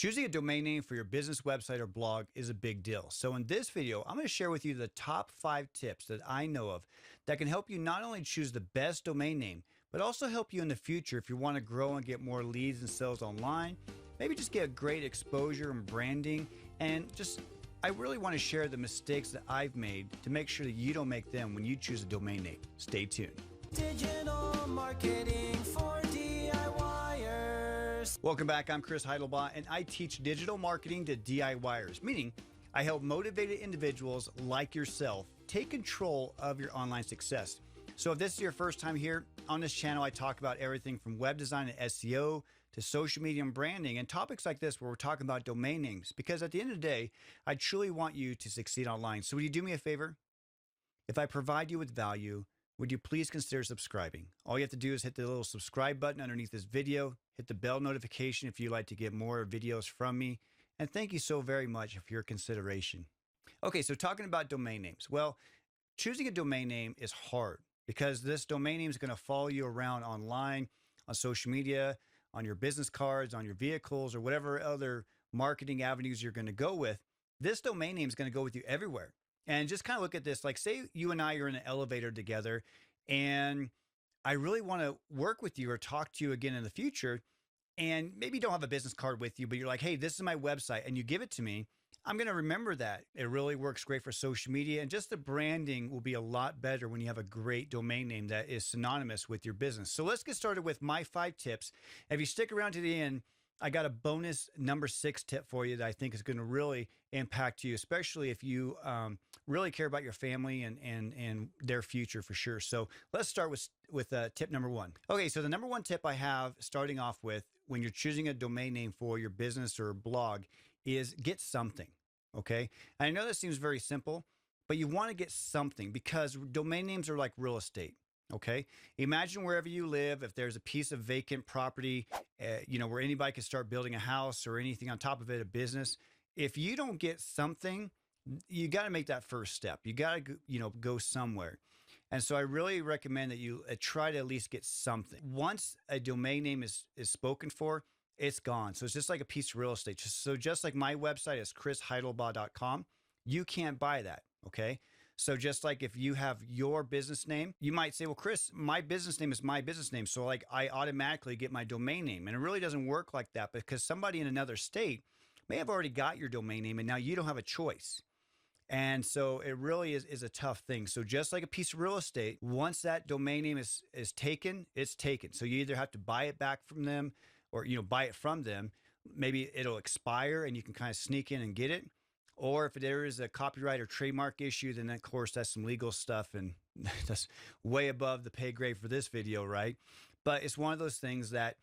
Choosing a domain name for your business website or blog is a big deal. So in this video, I'm going to share with you the top 5 tips that I know of that can help you not only choose the best domain name, but also help you in the future if you want to grow and get more leads and sales online, maybe just get great exposure and branding. And I really want to share the mistakes that I've made to make sure that you don't make them when you choose a domain name. Stay tuned. Digital marketing for DIYers. Welcome back. I'm Heidlebaugh, and I teach digital marketing to DIYers, meaning I help motivated individuals like yourself take control of your online success. So if this is your first time here on this channel, I talk about everything from web design and SEO to social media and branding and topics like this where we're talking about domain names, because at the end of the day, I truly want you to succeed online. So would you do me a favor? If I provide you with value, would you please consider subscribing? All you have to do is hit the little subscribe button underneath this video, hit the bell notification if you'd like to get more videos from me, and thank you so very much for your consideration. Okay, so talking about domain names. Well, choosing a domain name is hard because this domain name is going to follow you around online, on social media, on your business cards, on your vehicles, or whatever other marketing avenues you're going to go with. This domain name is going to go with you everywhere. And just kind of look at this, like say you and I are in an elevator together and I really want to work with you or talk to you again in the future. And maybe you don't have a business card with you, but you're like, hey, this is my website, and you give it to me. I'm going to remember that. It really works great for social media, and just the branding will be a lot better when you have a great domain name that is synonymous with your business. So let's get started with my 5 tips. If you stick around to the end, I got a bonus number 6 tip for you that I think is going to really impact you, especially if you really care about your family and their future for sure. So let's start with tip number 1. Okay, so the number 1 tip I have starting off with when you're choosing a domain name for your business or blog is get something, okay? And I know that seems very simple, but you want to get something because domain names are like real estate. Okay. Imagine wherever you live, if there's a piece of vacant property, where anybody can start building a house or anything on top of it, a business. If you don't get something, you got to make that first step. You got to, go somewhere. And so I really recommend that you try to at least get something. Once a domain name is spoken for, it's gone. So it's just like a piece of real estate. So just like my website is 𝗦𝗫𝗏.com, you can't buy that. Okay. So just like if you have your business name, you might say, well, Chris, my business name is my business name. So like I automatically get my domain name. And it really doesn't work like that because somebody in another state may have already got your domain name and now you don't have a choice. And so it really is a tough thing. So just like a piece of real estate, once that domain name is taken, it's taken. So you either have to buy it back from them or, buy it from them. Maybe it'll expire and you can kind of sneak in and get it. Or if there is a copyright or trademark issue, then of course that's some legal stuff and that's way above the pay grade for this video, right? But it's one of those things that,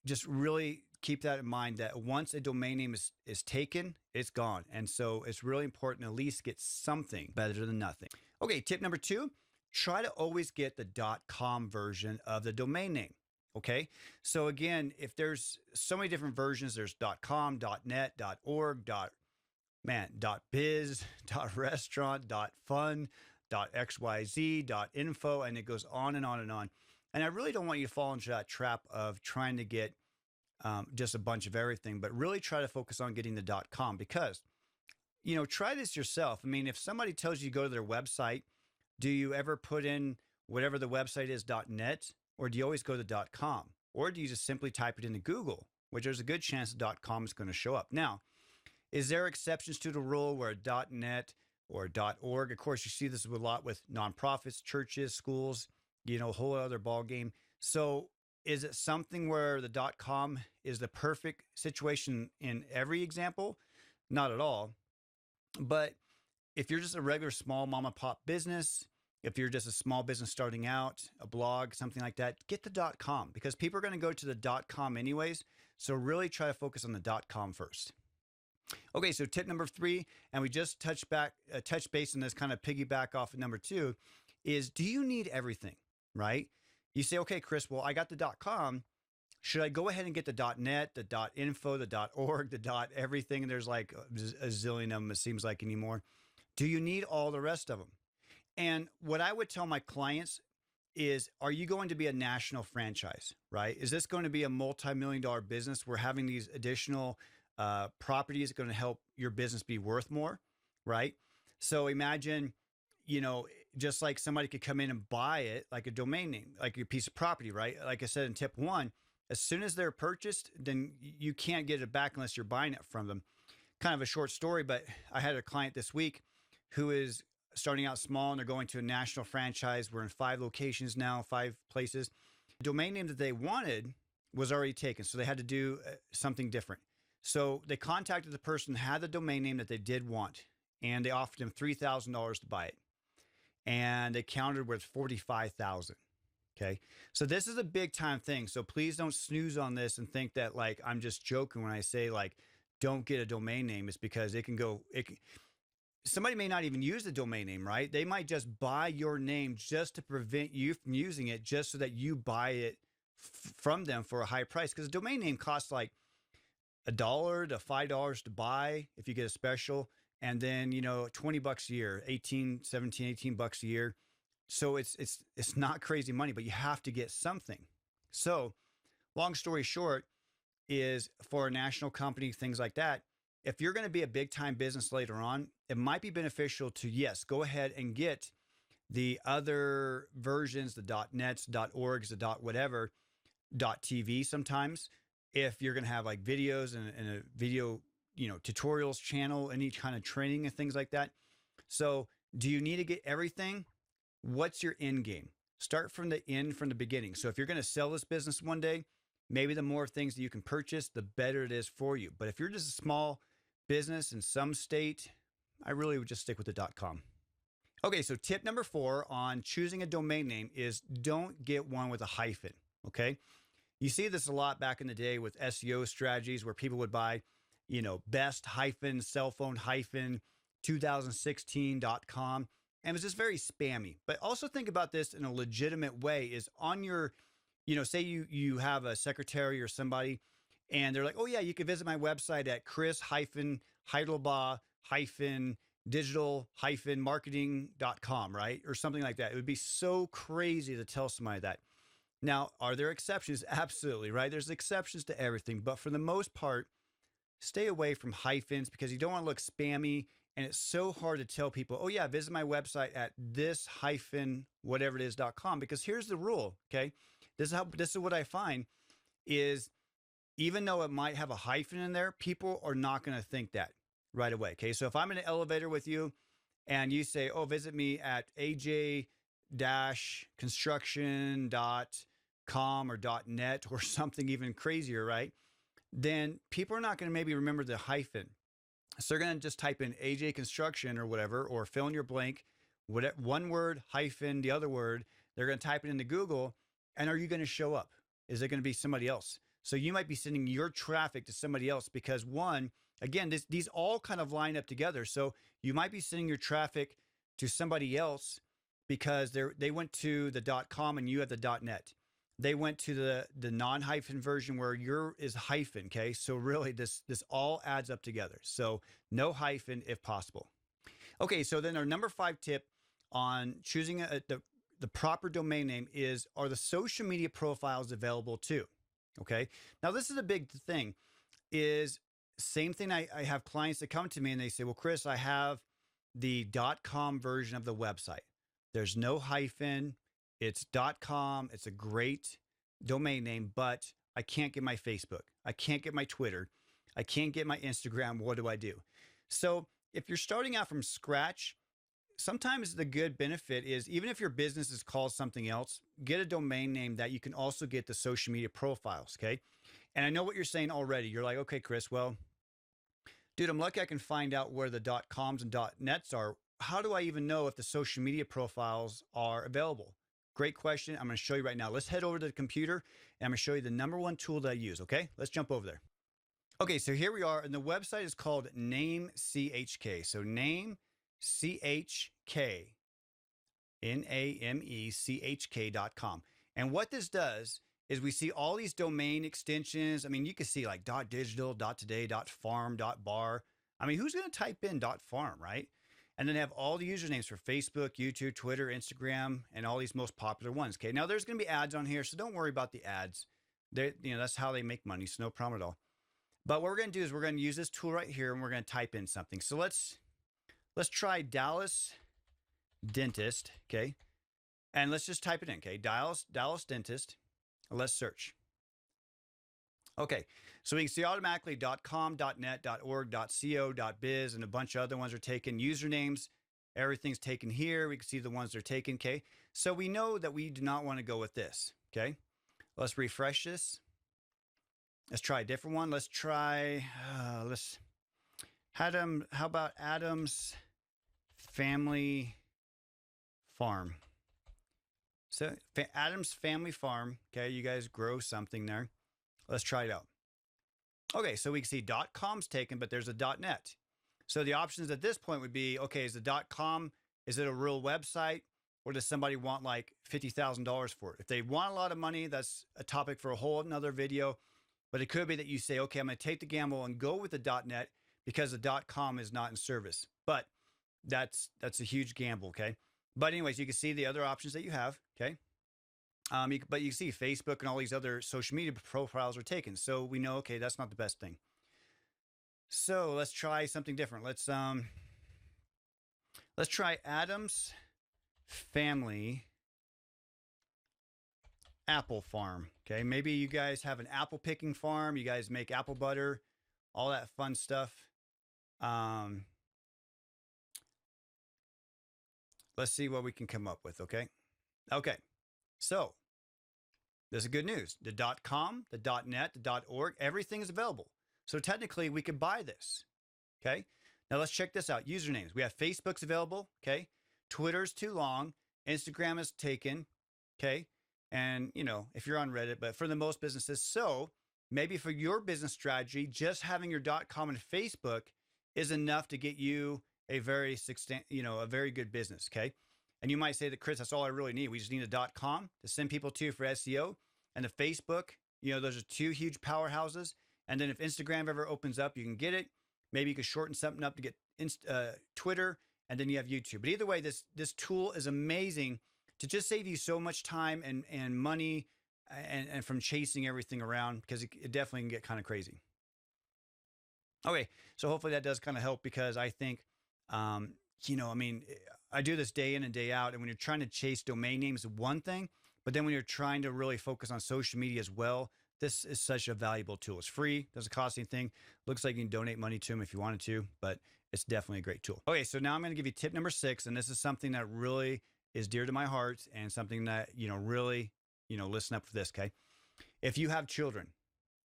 just really keep that in mind that once a domain name is taken, it's gone. And so it's really important to at least get something better than nothing. Okay, tip number 2, try to always get the .com version of the domain name. Okay, so again, if there's so many different versions, there's .com, .net, .org, .biz, .restaurant, .fun, .xyz, .info, and it goes on and on and on. And I really don't want you to fall into that trap of trying to get just a bunch of everything, but really try to focus on getting the .com because, try this yourself. I mean, if somebody tells you to go to their website, do you ever put in whatever the website is .net, or do you always go to the .com, or do you just simply type it into Google, which there's a good chance the .com is going to show up. Now, is there exceptions to the rule where .net or .org? Of course, you see this a lot with nonprofits, churches, schools, a whole other ball game. So is it something where the .com is the perfect situation in every example? Not at all. But if you're just a regular small mom and pop business, if you're just a small business starting out, a blog, something like that, get the .com because people are going to go to the .com anyways. So really try to focus on the .com first. Okay, so tip number 3, and we just touch base on this, kind of piggyback off of number 2, is do you need everything, right? You say, okay, Chris, well, I got the .com. Should I go ahead and get the .net, the .info, the .org, the .everything? And there's like a zillion of them, it seems like anymore. Do you need all the rest of them? And what I would tell my clients is, are you going to be a national franchise, right? Is this going to be a multi-million-dollar business where having these additional properties going to help your business be worth more, right? So imagine, you know, just like somebody could come in and buy it, like a domain name, like a piece of property, right? Like I said in tip 1, as soon as they're purchased, then you can't get it back unless you're buying it from them. Kind of a short story, but I had a client this week who is starting out small and they're going to a national franchise. We're in 5 locations now, 5 places. The domain name that they wanted was already taken, so they had to do something different. So they contacted the person who had the domain name that they did want, and they offered him $3,000 to buy it. And they countered with $45,000. Okay. So this is a big time thing. So please don't snooze on this and think that like I'm just joking when I say like don't get a domain name. It's because it can go, somebody may not even use the domain name, right? They might just buy your name just to prevent you from using it, just so that you buy it from them for a high price. Because a domain name costs like $1 to $5 to buy if you get a special. And then, you know, $20 a year, 18 bucks a year. So it's not crazy money, but you have to get something. So long story short is, for a national company, things like that, if you're going to be a big time business later on, it might be beneficial to, yes, go ahead and get the other versions, the .nets, .orgs, the .whatever, .tv sometimes, if you're going to have like videos and a video, you know, tutorials channel, any kind of training and things like that. So do you need to get everything? What's your end game? Start from the end, from the beginning. So if you're going to sell this business one day, maybe the more things that you can purchase, the better it is for you. But if you're just a small business in some state, I really would just stick with the .com. Okay, so tip number 4 on choosing a domain name is don't get one with a hyphen, okay? You see this a lot back in the day with SEO strategies where people would buy, you know, best-cellphone-2016.com. And it's just very spammy. But also think about this in a legitimate way, is on your, you know, say you have a secretary or somebody and they're like, oh yeah, you can visit my website at 𝗦𝗫𝗄𝗧-Heidlebaugh-digital-marketing.com, right? Or something like that. It would be so crazy to tell somebody that. Now, are there exceptions? Absolutely, right? There's exceptions to everything. But for the most part, stay away from hyphens because you don't want to look spammy. And it's so hard to tell people, oh yeah, visit my website at this-whatever-it-is.com, because here's the rule, okay? This is what I find is, even though it might have a hyphen in there, people are not going to think that right away, okay? So if I'm in an elevator with you and you say, oh, visit me at aj-construction.com or .net or something even crazier, right? Then people are not going to maybe remember the hyphen. So they're going to just type in AJ Construction or whatever, or fill in your blank, whatever, one word, hyphen, the other word. They're going to type it into Google. And are you going to show up? Is it going to be somebody else? So you might be sending your traffic to somebody else because, one, again, these all kind of line up together. So you might be sending your traffic to somebody else because they went to the .com and you have the .net. They went to the non-hyphen version where your is hyphen, okay? So really this all adds up together. So no hyphen if possible. Okay, so then our number 5 tip on choosing the proper domain name is, are the social media profiles available too? Okay, now this is a big thing, is same thing. I have clients that come to me and they say, well, Chris, I have the .com version of the website. There's no hyphen. It's .com. It's a great domain name, but I can't get my Facebook. I can't get my Twitter. I can't get my Instagram. What do I do? So if you're starting out from scratch, sometimes the good benefit is, even if your business is called something else, get a domain name that you can also get the social media profiles, okay? And I know what you're saying already. You're like, okay, Chris, well, dude, I'm lucky I can find out where the .coms and .nets are. How do I even know if the social media profiles are available? Great question. I'm going to show you right now. Let's head over to the computer and I'm going to show you the number 1 tool that I use. Okay, let's jump over there. Okay, so here we are, and the website is called 𝗦𝗫𝗂𝗫. So 𝗦𝗫𝗂𝗫, 𝗦𝗫𝗂𝗫.com. And what this does is we see all these domain extensions. I mean, you can see like .digital, .today, .farm, .bar. I mean, who's going to type in .farm, right? And then they have all the usernames for Facebook, YouTube, Twitter, Instagram, and all these most popular ones. Okay. Now there's going to be ads on here, so don't worry about the ads. That's how they make money. So no problem at all. But what we're going to do is we're going to use this tool right here and we're going to type in something. So let's try Dallas dentist. Okay. And let's just type it in. Okay. Dallas dentist. Let's search. Okay, so we can see automatically .com, .net, .org, .co, .biz, and a bunch of other ones are taken. Usernames, everything's taken here. We can see the ones that are taken, okay? So we know that we do not want to go with this, okay? Let's refresh this. Let's try a different one. Let's try, how about Adam's Family Farm? So Adam's Family Farm, okay, you guys grow something there. Let's try it out. Okay, so we can see .com's taken, but there's a .net. So the options at this point would be, okay, is the .com, is it a real website, or does somebody want like $50,000 for it? If they want a lot of money, that's a topic for a whole another video. But it could be that you say, okay, I'm going to take the gamble and go with the .net because the .com is not in service. But that's a huge gamble, okay? But anyways, you can see the other options that you have, okay? But you see Facebook and all these other social media profiles are taken. So we know, okay, that's not the best thing. So let's try something different. Let's try Adam's Family Apple Farm. Okay, maybe you guys have an apple picking farm. You guys make apple butter, all that fun stuff. Let's see what we can come up with, okay? Okay. So, this is good news. The .com, the .net, the .org, everything is available. So technically, we could buy this, okay? Now, let's check this out. Usernames. We have Facebook's available, okay? Twitter's too long. Instagram is taken, okay? And, if you're on Reddit, but for the most businesses. So, maybe for your business strategy, just having your .com and Facebook is enough to get you a very good business, okay? And you might say that, Chris, that's all I really need. We just need a .com to send people to for SEO. And the Facebook, those are two huge powerhouses. And then if Instagram ever opens up, you can get it. Maybe you can shorten something up to get Twitter, and then you have YouTube. But either way, this tool is amazing to just save you so much time and money and from chasing everything around, because it definitely can get kind of crazy. Okay, so hopefully that does kind of help, because I think, I do this day in and day out, and when you're trying to chase domain names, one thing, but then when you're trying to really focus on social media as well, this is such a valuable tool. It's free, doesn't cost anything. Looks like you can donate money to them if you wanted to, but it's definitely a great tool. Okay, so now I'm going to give you tip number 6, and this is something that really is dear to my heart, and something that, really, listen up for this, okay? If you have children,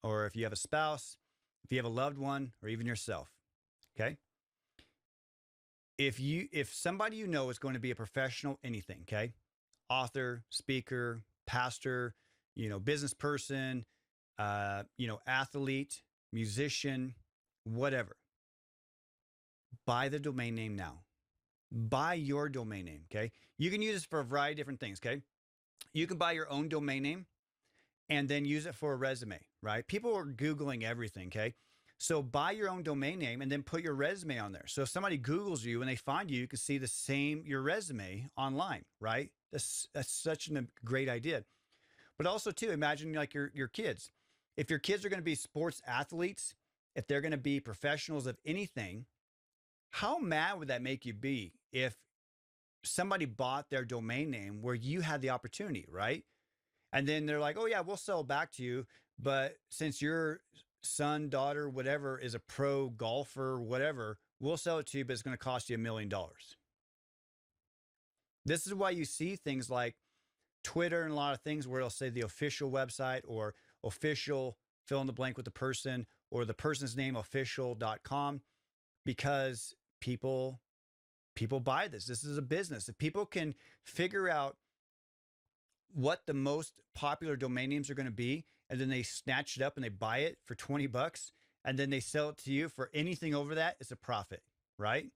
or if you have a spouse, if you have a loved one, or even yourself, okay? If somebody is going to be a professional anything, okay? Author, speaker, pastor, business person, athlete, musician, whatever, buy the domain name now. Buy your domain name, okay? You can use this for a variety of different things, okay? You can buy your own domain name and then use it for a resume, right? People are Googling everything, okay? So buy your own domain name and then put your resume on there. So if somebody Googles you and they find you, you can see your resume online, right? That's such a great idea. But also too, imagine like your kids. If your kids are going to be sports athletes, if they're going to be professionals of anything, how mad would that make you be if somebody bought their domain name where you had the opportunity, right? And then they're like, oh yeah, we'll sell it back to you. But since your son, daughter, whatever is a pro golfer, whatever, we'll sell it to you, but it's going to cost you $1 million. This is why you see things like Twitter and a lot of things where it'll say the official website or official, fill in the blank with the person, or the person's name, official.com, because people buy this. This is a business. If people can figure out what the most popular domain names are going to be, and then they snatch it up and they buy it for $20, and then they sell it to you for anything over that, it's a profit, right?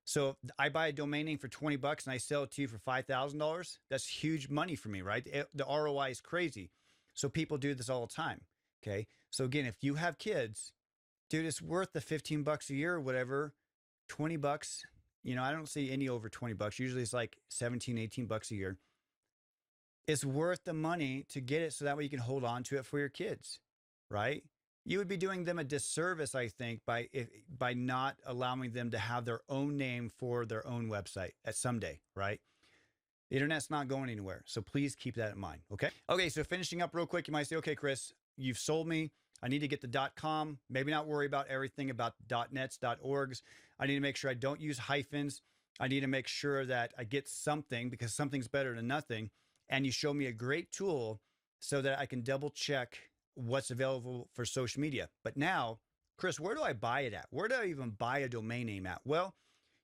So I buy a domain name for $20 and I sell it to you for $5,000. That's huge money for me, right? The ROI is crazy. So people do this all the time. Okay. So again, if you have kids, dude, it's worth the $15 a year or whatever, $20 You know, I don't see any over 20 bucks. Usually it's like 17, 18 bucks a year. It's worth the money to get it so that way you can hold on to it for your kids, right? You would be doing them a disservice, I think, by not allowing them to have their own name for their own website at someday, right? The internet's not going anywhere. So please keep that in mind. Okay. Okay. So finishing up real quick, you might say, okay, Chris, you've sold me. I need to get the .com. Maybe not worry about everything about .nets, .orgs. I need to make sure I don't use hyphens. I need to make sure that I get something because something's better than nothing. And you show me a great tool so that I can double check what's available for social media. But now, Chris, where do I buy it at? Where do I even buy a domain name at? Well,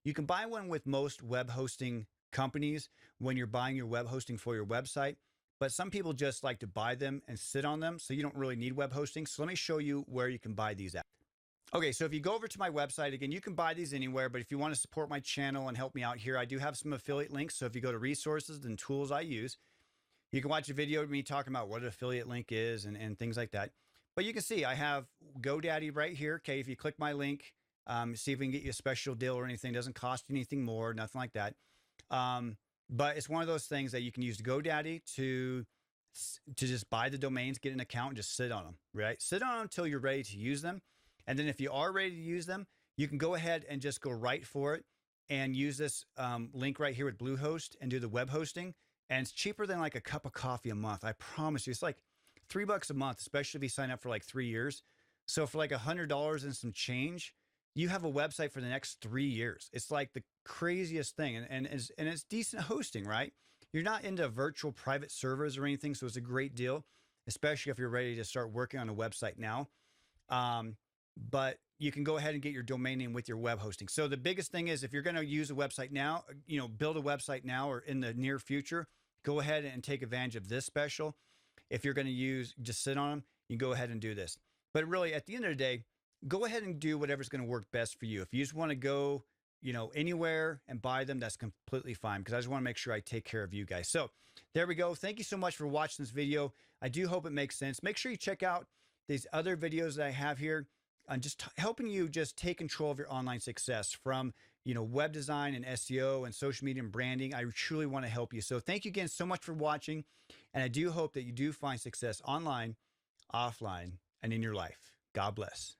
you can buy one with most web hosting companies when you're buying your web hosting for your website. But some people just like to buy them and sit on them, so you don't really need web hosting. So let me show you where you can buy these at. Okay, so if you go over to my website, again, you can buy these anywhere, but if you want to support my channel and help me out here, I do have some affiliate links. So if you go to resources and tools I use, you can watch a video of me talking about what an affiliate link is and things like that. But you can see I have GoDaddy right here. Okay, if you click my link, see if we can get you a special deal or anything. It doesn't cost you anything more, nothing like that. But it's one of those things that you can use GoDaddy to just buy the domains, get an account, and just sit on them, right? Sit on them until you're ready to use them. And then if you are ready to use them, you can go ahead and just go right for it and use this link right here with Bluehost and do the web hosting. And it's cheaper than like a cup of coffee a month. I promise you, it's like $3 a month, especially if you sign up for like 3 years. So for like $100 and some change, you have a website for the next 3 years. It's like the craziest thing. And it's decent hosting, right? You're not into virtual private servers or anything. So it's a great deal, especially if you're ready to start working on a website now. But you can go ahead and get your domain name with your web hosting. So the biggest thing is if you're going to use a website now, you know, build a website now or in the near future, go ahead and take advantage of this special. If you're going to just sit on them, you can go ahead and do this. But really, at the end of the day, go ahead and do whatever's going to work best for you. If you just want to go, you know, anywhere and buy them, that's completely fine because I just want to make sure I take care of you guys. So there we go. Thank you so much for watching this video. I do hope it makes sense. Make sure you check out these other videos that I have here on just helping you just take control of your online success from, you know, web design and SEO and social media and branding. I truly want to help you. So thank you again so much for watching. And I do hope that you do find success online, offline, and in your life. God bless.